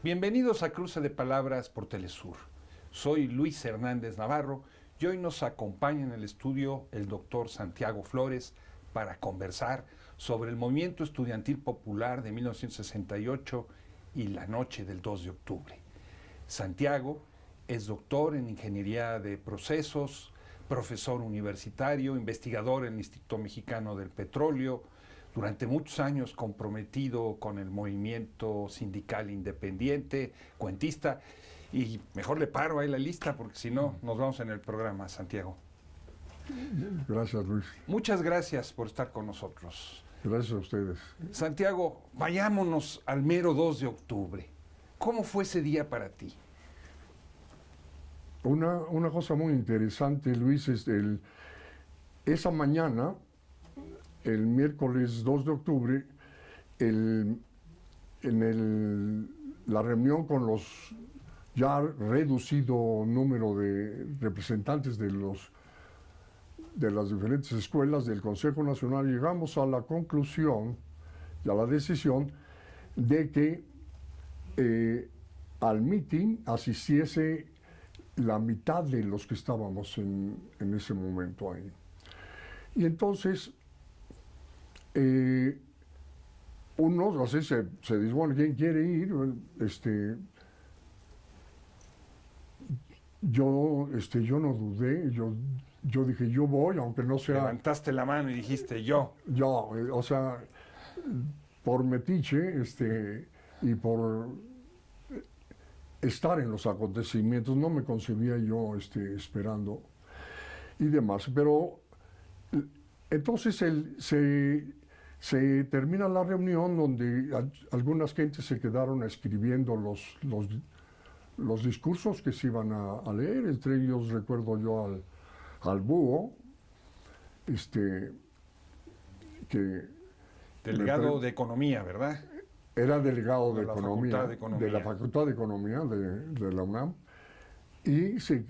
Bienvenidos a Cruce de Palabras por Telesur. Soy Luis Hernández Navarro y hoy nos acompaña en el estudio el doctor Santiago Flores para conversar sobre el movimiento estudiantil popular de 1968 y la noche del 2 de octubre. Santiago es doctor en Ingeniería de Procesos, profesor universitario, investigador en el Instituto Mexicano del Petróleo, durante muchos años comprometido con el movimiento sindical independiente, cuentista, y mejor le paro ahí la lista porque si no nos vamos en el programa, Santiago. Gracias, Luis. Muchas gracias por estar con nosotros. Gracias a ustedes. Santiago, vayámonos al mero 2 de octubre. ¿Cómo fue ese día para ti? Una cosa muy interesante, Luis, es esa mañana, el miércoles 2 de octubre, la reunión con los ya reducido número de representantes de las diferentes escuelas del Consejo Nacional, llegamos a la conclusión y a la decisión de que al mitin asistiese la mitad de los que estábamos en ese momento ahí. Y entonces, unos así se dice, bueno, ¿quién quiere ir? Yo no dudé, yo dije, yo voy, aunque no sea... Levantaste la mano y dijiste, yo. O sea, por metiche, y por estar en los acontecimientos, no me concebía yo esperando y demás. Pero entonces se termina la reunión donde algunas gentes se quedaron escribiendo los discursos que se iban a leer. Entre ellos recuerdo yo al Búho, que... Delegado de Economía, ¿verdad? Era delegado de Economía, de la Facultad de Economía de la UNAM, y se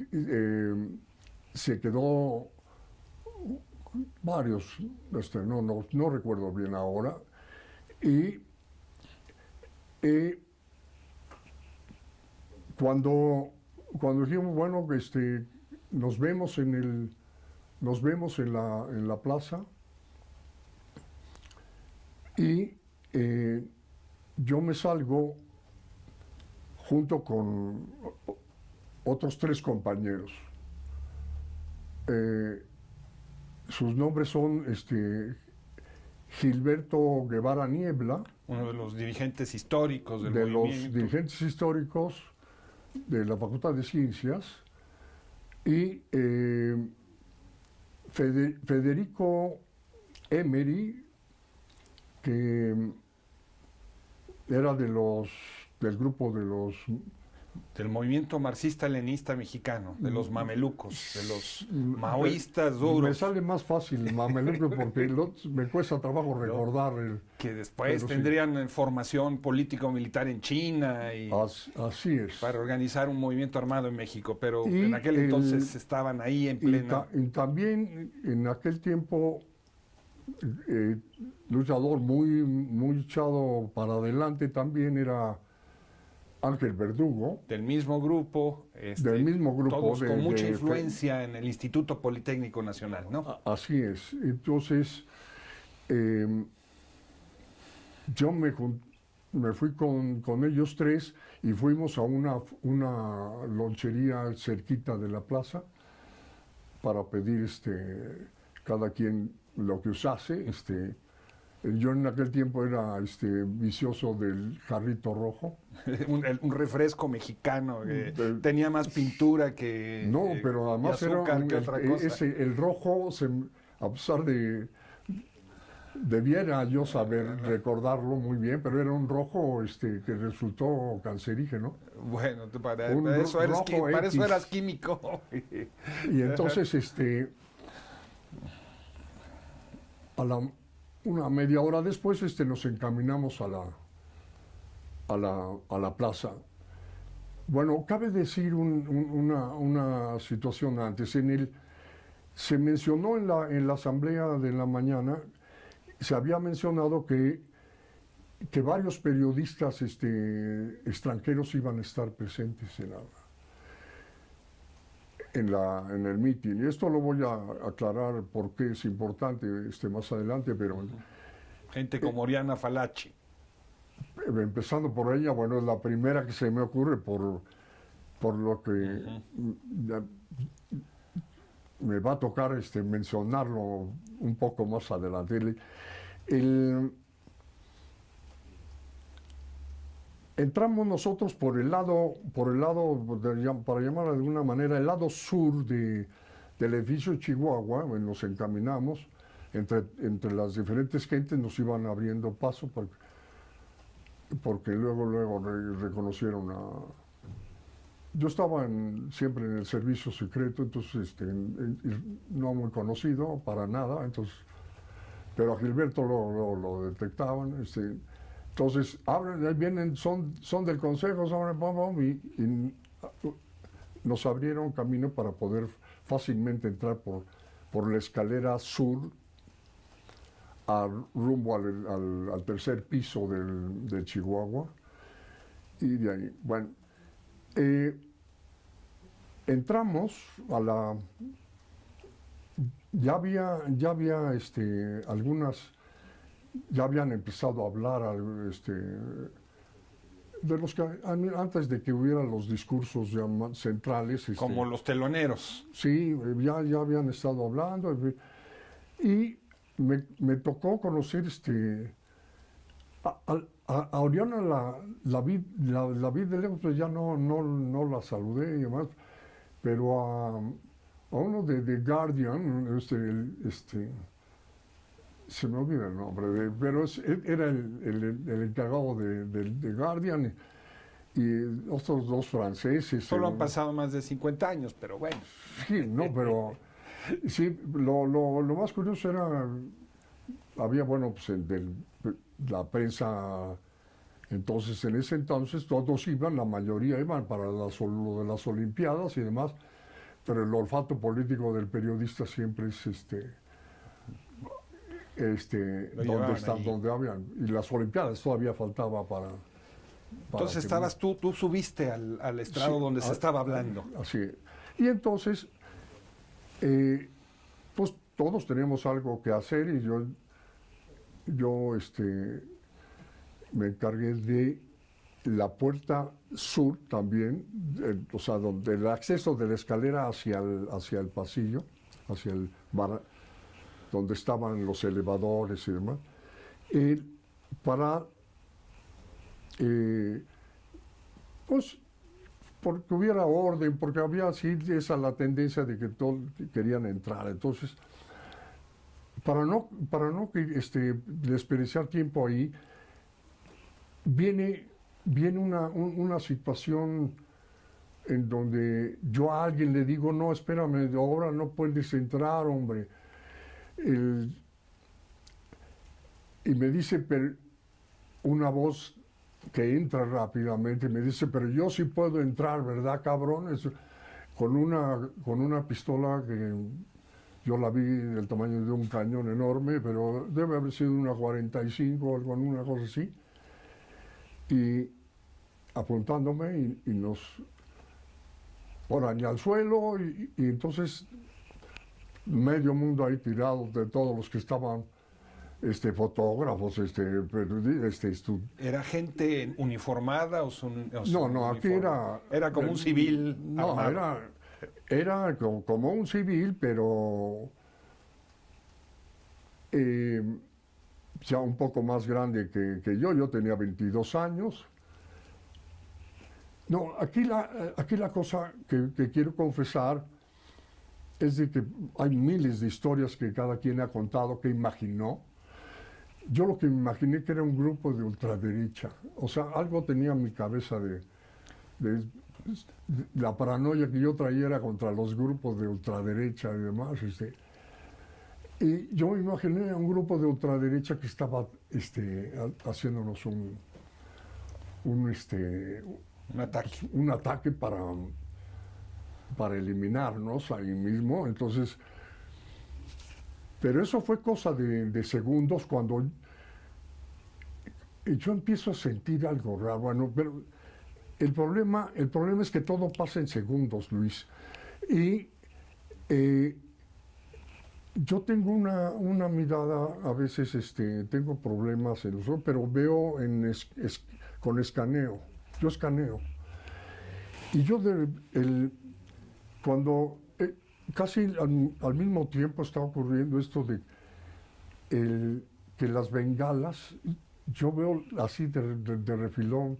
quedó varios, no recuerdo bien ahora, y cuando dijimos, bueno, nos vemos en la plaza, y yo me salgo junto con otros 3 compañeros. Sus nombres son Gilberto Guevara Niebla, uno de los dirigentes históricos del movimiento. De los dirigentes históricos de la Facultad de Ciencias, y Federico Emery, que era del grupo del movimiento marxista-leninista mexicano, de los mamelucos, de los maoístas duros. Me sale más fácil mameluco porque me cuesta trabajo recordar. Que después tendrían formación político-militar en China. Y así es. Para organizar un movimiento armado en México, pero en aquel entonces estaban ahí en plena... Y también en aquel tiempo... luchador muy echado para adelante también era Ángel Verdugo. Del mismo grupo. Todos con mucha influencia en el Instituto Politécnico Nacional, ¿no? Así es. Entonces, yo me fui con ellos 3 y fuimos a una lonchería cerquita de la plaza para pedir cada quien lo que usase. Yo en aquel tiempo era vicioso del jarrito rojo. un refresco mexicano que tenía más pintura que no, pero además azúcar, que otra cosa. El rojo, a pesar de debiera yo saber recordarlo muy bien, pero era un rojo que resultó cancerígeno. Bueno, para eso eras químico. Y entonces una media hora después nos encaminamos a la plaza. Bueno, cabe decir una situación antes. Se mencionó en la asamblea de la mañana, se había mencionado que que varios periodistas extranjeros iban a estar presentes en el meeting. Y esto lo voy a aclarar porque es importante más adelante, pero... Gente como Oriana Falachi. Empezando por ella, bueno, es la primera que se me ocurre por lo que me va a tocar mencionarlo un poco más adelante. Entramos nosotros por el lado, para llamarlo de alguna manera, el lado sur del edificio Chihuahua. Nos encaminamos, entre las diferentes gentes nos iban abriendo paso porque luego reconocieron a... Yo estaba siempre en el servicio secreto, entonces no muy conocido para nada, entonces, pero a Gilberto lo detectaban. Entonces, ahí vienen, son del Consejo, y nos abrieron camino para poder fácilmente entrar por la escalera sur rumbo al tercer piso de Chihuahua. Y de ahí, bueno, entramos a la... Ya había algunas... Ya habían empezado a hablar de los que antes de que hubieran los discursos ya centrales. Como los teloneros. Sí, ya habían estado hablando. Y me tocó conocer a Oriana, la vi de lejos, pues ya no la saludé y demás, pero a uno de The Guardian, se me olvida el nombre, pero era el encargado de Guardian, y otros dos franceses. Solo han pasado más de 50 años, pero bueno. Sí, no, pero sí, lo más curioso era, había, bueno, pues la prensa, entonces, en ese entonces, todos iban, la mayoría iban para lo de las Olimpiadas y demás, pero el olfato político del periodista siempre es donde habían, y las Olimpiadas todavía faltaba para entonces estabas tú subiste al estrado, sí, donde se estaba hablando. Así es. Y entonces, pues todos teníamos algo que hacer, y yo me encargué de la puerta sur también, o sea, donde el acceso de la escalera hacia el pasillo, hacia el bar, donde estaban los elevadores y demás, para, pues, porque hubiera orden, porque había así la tendencia de que todos querían entrar. Entonces, para no desperdiciar tiempo ahí, viene una situación en donde yo a alguien le digo, no, espérame, ahora no puedes entrar, hombre. Y me dice una voz que entra rápidamente, me dice, pero yo sí puedo entrar, ¿verdad, cabrón? Con una pistola que yo la vi del tamaño de un cañón enorme, pero debe haber sido una 45 o alguna cosa así. Y apuntándome y nos ponen al suelo, y entonces medio mundo ahí tirado, de todos los que estaban, fotógrafos, ¿Era gente uniformada o no, aquí era como un civil no, armado? Era como un civil, pero ya un poco más grande que yo tenía 22 años. No, aquí la cosa que quiero confesar es de que hay miles de historias que cada quien ha contado, que imaginó. Yo lo que me imaginé que era un grupo de ultraderecha. O sea, algo tenía en mi cabeza de la paranoia que yo traía era contra los grupos de ultraderecha y demás. Y yo me imaginé un grupo de ultraderecha que estaba haciéndonos un ataque para eliminarnos ahí mismo. Entonces, pero eso fue cosa de segundos, cuando yo empiezo a sentir algo raro. Bueno, pero el problema es que todo pasa en segundos, Luis. Y yo tengo una mirada, a veces tengo problemas en los ojos, pero veo con escaneo. Yo escaneo. Y yo cuando casi al mismo tiempo está ocurriendo esto de que las bengalas, yo veo así de refilón,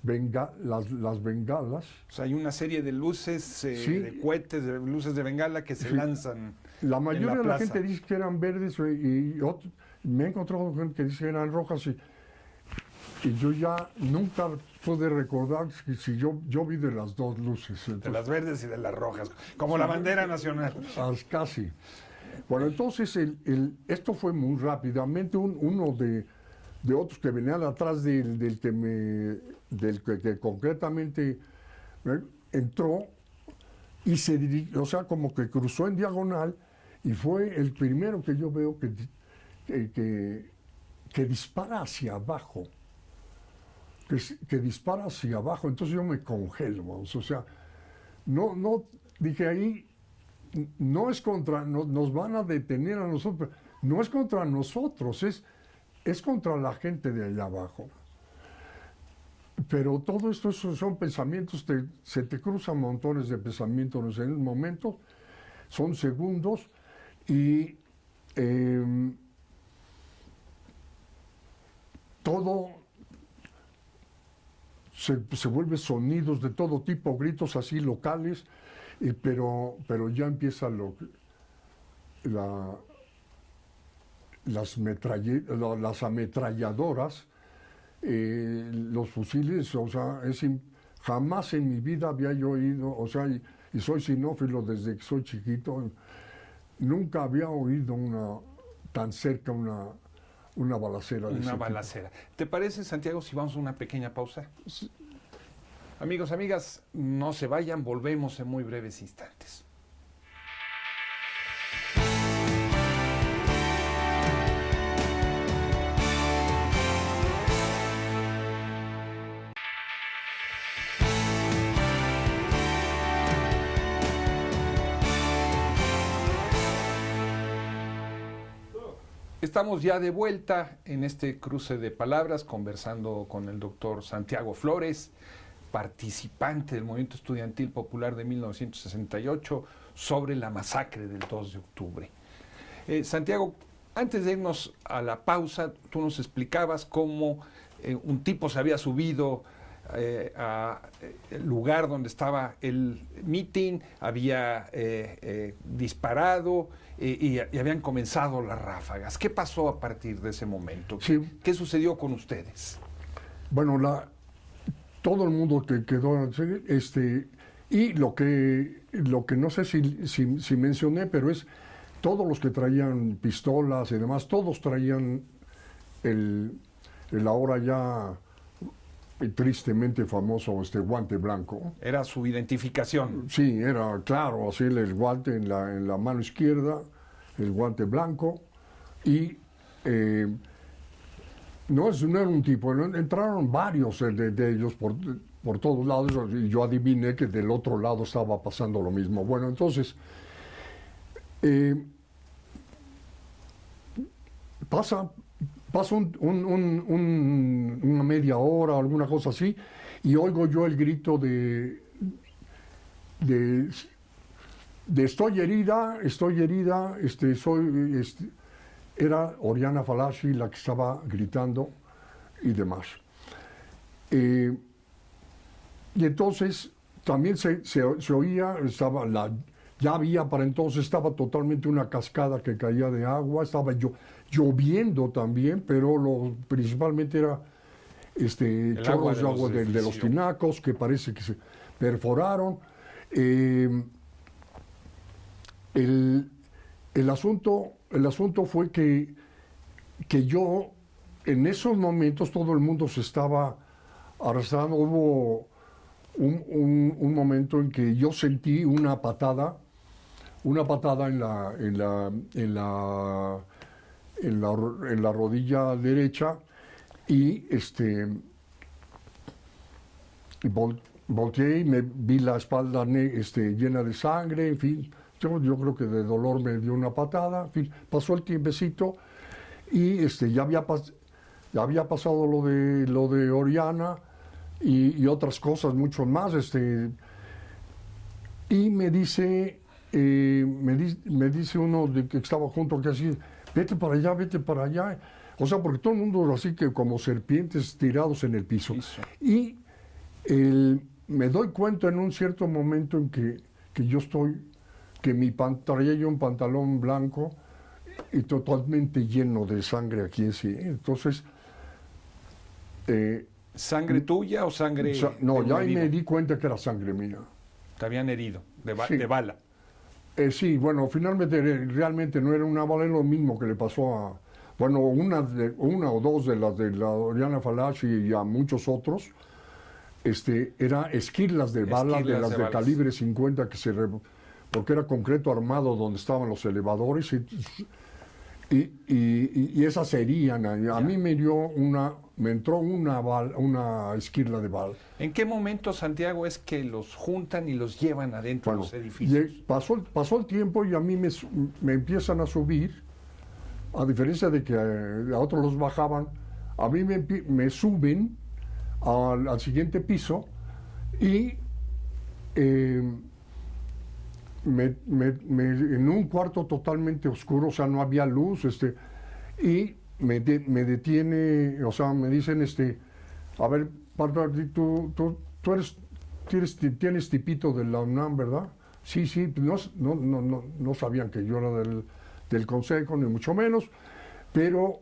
las bengalas. O sea, hay una serie de luces, Sí. de cohetes, de luces de bengala que se Sí. lanzan. La mayoría de la plaza. gente dice que eran verdes me he encontrado gente que dice que eran rojas y yo ya nunca pude recordar si yo vi de las dos luces. De las verdes y de las rojas, como la bandera nacional. Casi. Bueno, entonces esto fue muy rápidamente. Uno de otros que venían atrás del que concretamente entró y se dirigió, o sea, como que cruzó en diagonal y fue el primero que yo veo que dispara hacia abajo. Que dispara hacia abajo, entonces yo me congelo, vamos, o sea, no, dije ahí, no es nos van a detener a nosotros, no es contra nosotros, es contra la gente de allá abajo. Pero todo esto son pensamientos, se te cruzan montones de pensamientos en el momento, son segundos y todo se vuelve sonidos de todo tipo, gritos así locales, pero ya empieza las ametralladoras, los fusiles, o sea, jamás en mi vida había yo oído, o sea, y soy sinófilo desde que soy chiquito, nunca había oído tan cerca una balacera. Una balacera. ¿Te parece, Santiago, si vamos a una pequeña pausa? Sí. Amigos, amigas, no se vayan, volvemos en muy breves instantes. Estamos ya de vuelta en este cruce de palabras, conversando con el doctor Santiago Flores, participante del movimiento estudiantil popular de 1968, sobre la masacre del 2 de octubre. Santiago, antes de irnos a la pausa, tú nos explicabas cómo un tipo se había subido al lugar donde estaba el mitin, había disparado y habían comenzado las ráfagas. ¿Qué pasó a partir de ese momento? Sí. ¿Qué sucedió con ustedes? Bueno, todo el mundo que quedó, y lo que no sé si mencioné, pero es todos los que traían pistolas y demás, todos traían el ahora ya tristemente famoso guante blanco. Era su identificación. Sí, era claro, así el guante en la mano izquierda, el guante blanco, y no era un tipo, entraron varios de ellos por todos lados, y yo adiviné que del otro lado estaba pasando lo mismo. Bueno, entonces, pasa una media hora, alguna cosa así, y oigo yo el grito de estoy herida, era Oriana Fallaci la que estaba gritando y demás. Y entonces también se oía, ya había para entonces, estaba totalmente una cascada que caía de agua, estaba lloviendo también, pero principalmente era chorros de agua de los tinacos que parece que se perforaron. El asunto fue que yo, en esos momentos, todo el mundo se estaba arrastrando. Hubo un momento en que yo sentí una patada en la rodilla derecha, y volteé y me vi la espalda llena de sangre, en fin, yo creo que de dolor me dio una patada, en fin, pasó el tiempecito y ya había pasado lo de Oriana y otras cosas, mucho más, y me dice uno de que estaba junto que así, vete para allá. O sea, porque todo el mundo así que como serpientes tirados en el piso. Y me doy cuenta en un cierto momento en que traía yo un pantalón blanco y totalmente lleno de sangre aquí en sí. Entonces... ¿Sangre tuya o sangre...? No, ya ahí me di cuenta que era sangre mía. Te habían herido, Sí. de bala. Sí, bueno, finalmente realmente no era una bala, es lo mismo que le pasó a, bueno, una o dos de las de la Oriana Fallaci y a muchos otros, era esquirlas de bala, de las de calibre 50, porque era concreto armado donde estaban los elevadores, y esas serían, a mí me entró una esquirla de bala. ¿En qué momento, Santiago, es que los juntan y los llevan adentro de los edificios? Pasó el tiempo y a mí me empiezan a subir, a diferencia de que a otros los bajaban, a mí me suben al siguiente piso y en un cuarto totalmente oscuro, o sea, no había luz, y me detiene, o sea, me dicen, a ver, tú tienes tipito de la UNAM, ¿verdad? Sí, no sabían que yo era del Consejo, ni mucho menos, pero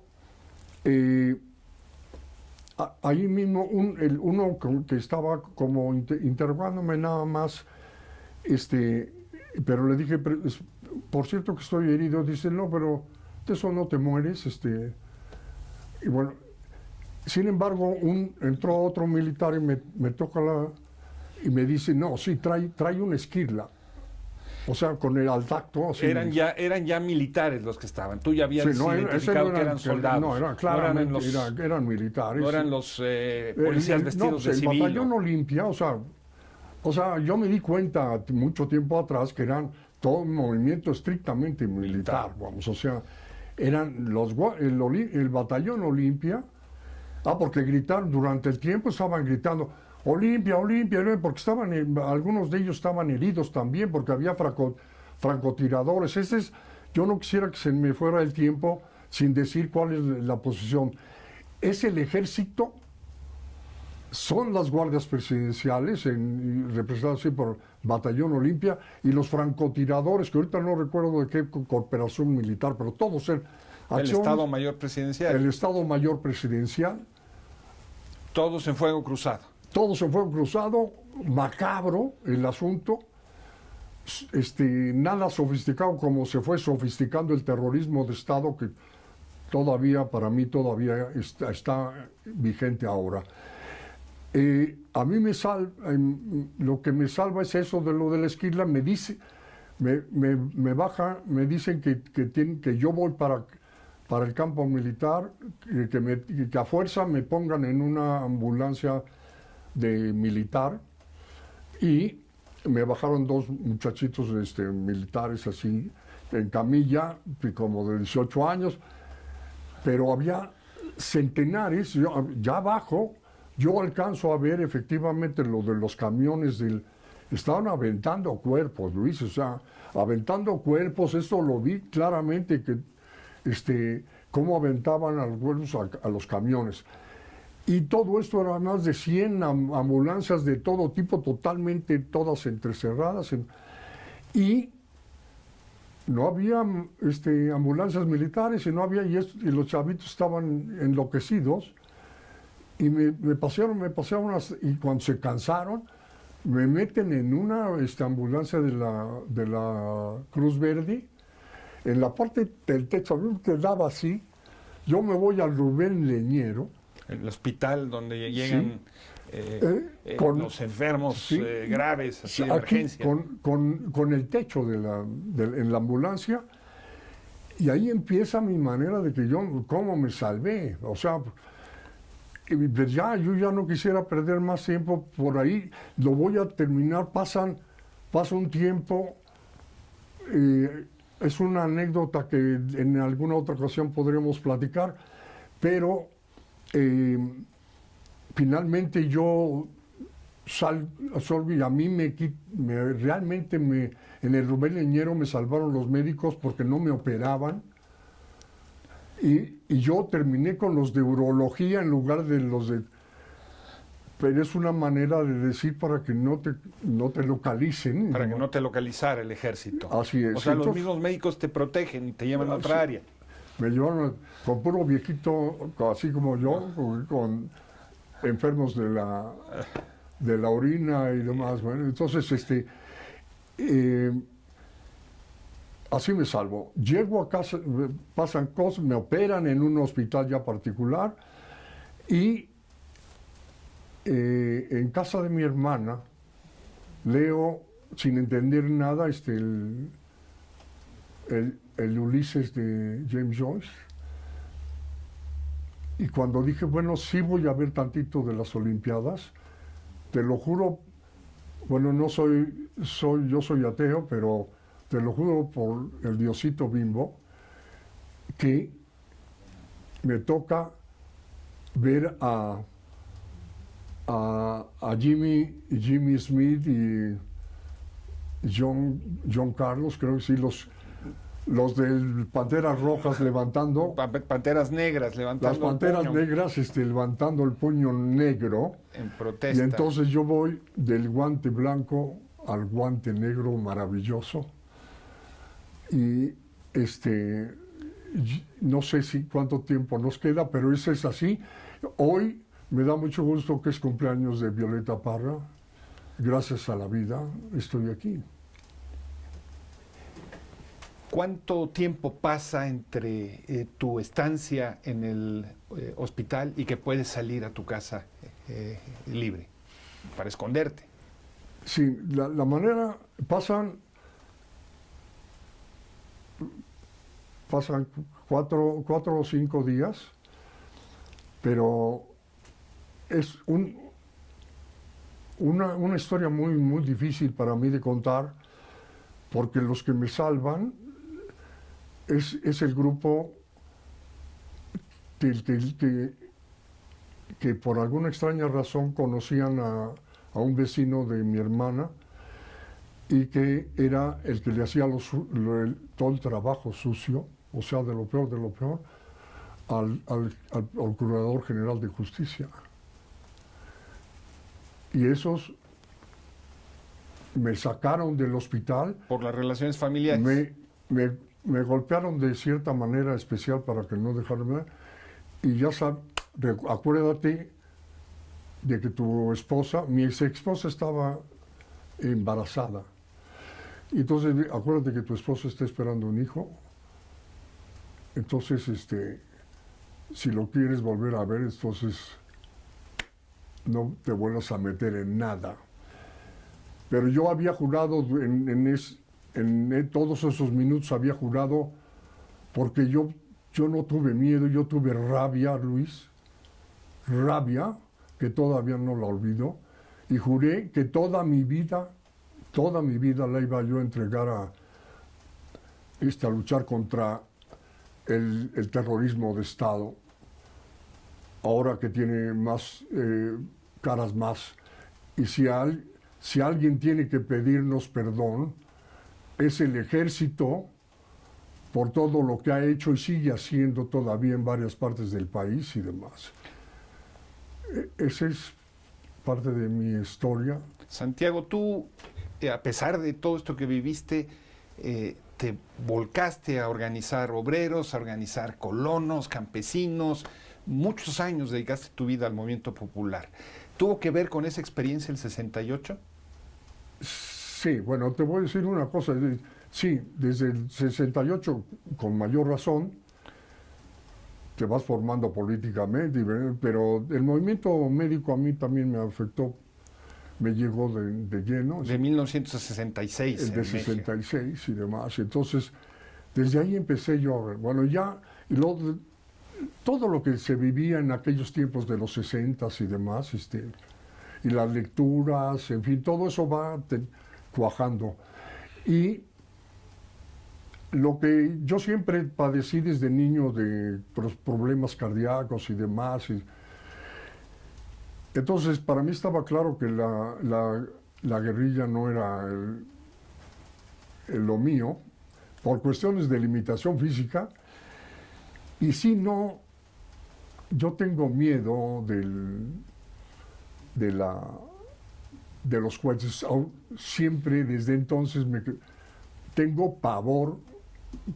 ahí mismo uno que estaba como interrogándome nada más, pero le dije, por cierto que estoy herido, dice, no, pero de eso no te mueres, y bueno, sin embargo, entró otro militar y me toca y me dice, no, sí, trae una esquirla. O sea, con el al tacto. Así eran ya militares los que estaban. Tú ya habías identificado que eran soldados. No, claramente eran militares. No eran los policías vestidos de civil. El batallón Olimpia, o sea, yo me di cuenta mucho tiempo atrás que eran todo un movimiento estrictamente militar, vamos, o sea, eran el batallón Olimpia, porque gritaron, durante el tiempo estaban gritando, Olimpia, Olimpia, porque algunos de ellos estaban heridos también, porque había francotiradores. Yo no quisiera que se me fuera el tiempo sin decir cuál es la posición. Es el ejército, son las guardias presidenciales, representadas por Batallón Olimpia, y los francotiradores, que ahorita no recuerdo de qué corporación militar, pero todos el Estado Mayor Presidencial. El Estado Mayor Presidencial. Todos en fuego cruzado. Todos en fuego cruzado, macabro el asunto, nada sofisticado como se fue sofisticando el terrorismo de Estado, que para mí todavía está vigente ahora. A mí lo que me salva es eso de lo de la esquirla. Me dice, me dicen que yo voy para el campo militar, que a fuerza me pongan en una ambulancia de militar, y me bajaron dos muchachitos militares así en camilla, como de 18 años, pero había centenares. Ya abajo yo alcanzo a ver efectivamente lo de los camiones estaban aventando cuerpos, Luis, o sea, aventando cuerpos. Esto lo vi claramente, que cómo aventaban a los cuerpos a los camiones. Y todo esto era más de 100 ambulancias de todo tipo, totalmente todas entrecerradas. Y no había ambulancias militares, y no había, y los chavitos estaban enloquecidos. Y me pasearon y cuando se cansaron, me meten en una ambulancia de la Cruz Verde. En la parte del techo quedaba así. Yo me voy al Rubén Leñero. El hospital donde llegan los enfermos graves, así de emergencia. Con el techo en la ambulancia, y ahí empieza mi manera de que yo, cómo me salvé. O sea, pues ya, yo ya no quisiera perder más tiempo por ahí, lo voy a terminar, pasa un tiempo, es una anécdota que en alguna otra ocasión podríamos platicar, pero finalmente yo salgo y a mí realmente en el Rubén Leñero me salvaron los médicos porque no me operaban. Y yo terminé con los de urología en lugar de los de... Pero es una manera de decir para que no te localicen. Para que no te localizara el ejército. Así es. O sea, entonces, los mismos médicos te protegen y te llevan a otra área. Me llevaron con puro viejito, así como yo, con enfermos de la orina y demás. Bueno, entonces, así me salvo. Llego a casa, pasan cosas, me operan en un hospital ya particular y en casa de mi hermana leo, sin entender nada, el Ulises de James Joyce. Y cuando dije, bueno, sí voy a ver tantito de las Olimpiadas, te lo juro, bueno, yo soy ateo, pero te lo juro por el Diosito Bimbo, que me toca ver a Jimmy Smith y John Carlos, creo que sí, los del Panteras Rojas levantando. Panteras Negras levantando. Las Panteras el puño. Negras levantando el puño negro. En protesta. Y entonces yo voy del guante blanco al guante negro maravilloso. Y no sé cuánto tiempo nos queda, pero eso es así. Hoy me da mucho gusto que es cumpleaños de Violeta Parra. Gracias a la vida estoy aquí. ¿Cuánto tiempo pasa entre tu estancia en el hospital y que puedes salir a tu casa libre para esconderte? Sí, la manera, pasan 4 o 5 días, pero es una historia muy, muy difícil para mí de contar, porque los que me salvan es el grupo que por alguna extraña razón conocían a un vecino de mi hermana y que era el que le hacía todo el trabajo sucio, o sea, de lo peor, al Procurador General de Justicia. Y esos me sacaron del hospital. Por las relaciones familiares. Me golpearon de cierta manera especial para que no dejarme. Y ya sabes, acuérdate de que mi ex esposa estaba embarazada. Y entonces, acuérdate que tu esposa está esperando un hijo. Entonces, si lo quieres volver a ver, entonces no te vuelvas a meter en nada. Pero yo había jurado, en todos esos minutos había jurado, porque yo no tuve miedo, yo tuve rabia, Luis, rabia, que todavía no la olvido, y juré que toda mi vida la iba yo a entregar a luchar contra el terrorismo de Estado, ahora que tiene más caras más. Y si alguien tiene que pedirnos perdón, es el ejército por todo lo que ha hecho y sigue haciendo todavía en varias partes del país y demás. Esa es parte de mi historia. Santiago, tú, a pesar de todo esto que viviste, te volcaste a organizar obreros, a organizar colonos, campesinos, muchos años dedicaste tu vida al movimiento popular. ¿Tuvo que ver con esa experiencia el 68? Sí, bueno, te voy a decir una cosa. Sí, desde el 68, con mayor razón, te vas formando políticamente, pero el movimiento médico a mí también me afectó, me llegó de lleno. De 1966. El de 66 y demás. Entonces, desde ahí empecé yo a ver. Bueno, ya, y luego todo lo que se vivía en aquellos tiempos de los 60s y demás, y las lecturas, en fin, todo eso va cuajando. Y lo que yo siempre padecí desde niño de problemas cardíacos y demás, entonces para mí estaba claro que la guerrilla no era lo mío, por cuestiones de limitación física, y si no, yo tengo miedo de los cohetes. Siempre desde entonces tengo pavor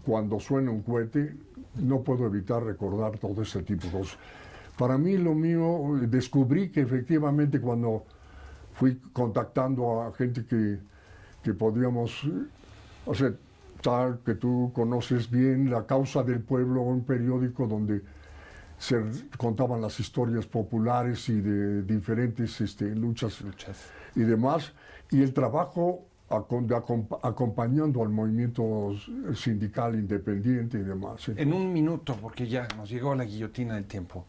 cuando suena un cohete, no puedo evitar recordar todo ese tipo de cosas. Para mí lo mío, descubrí que efectivamente cuando fui contactando a gente que podíamos, o sea, tal que tú conoces bien, La Causa del Pueblo, un periódico donde se contaban las historias populares y de diferentes luchas y demás, y el trabajo acompañando al movimiento sindical independiente y demás. Entonces, en un minuto, porque ya nos llegó la guillotina del tiempo,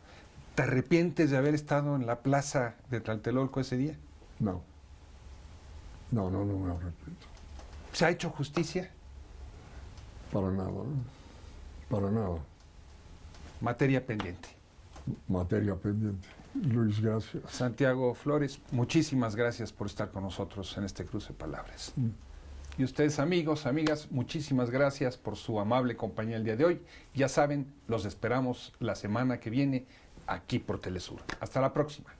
¿te arrepientes de haber estado en la plaza de Tlatelolco ese día? No. No me arrepiento. ¿Se ha hecho justicia? Para nada, ¿no? Para nada. Materia pendiente. Materia pendiente. Luis, gracias. Santiago Flores, muchísimas gracias por estar con nosotros en este cruce de palabras. Y ustedes, amigos, amigas, muchísimas gracias por su amable compañía el día de hoy. Ya saben, los esperamos la semana que viene aquí por Telesur. Hasta la próxima.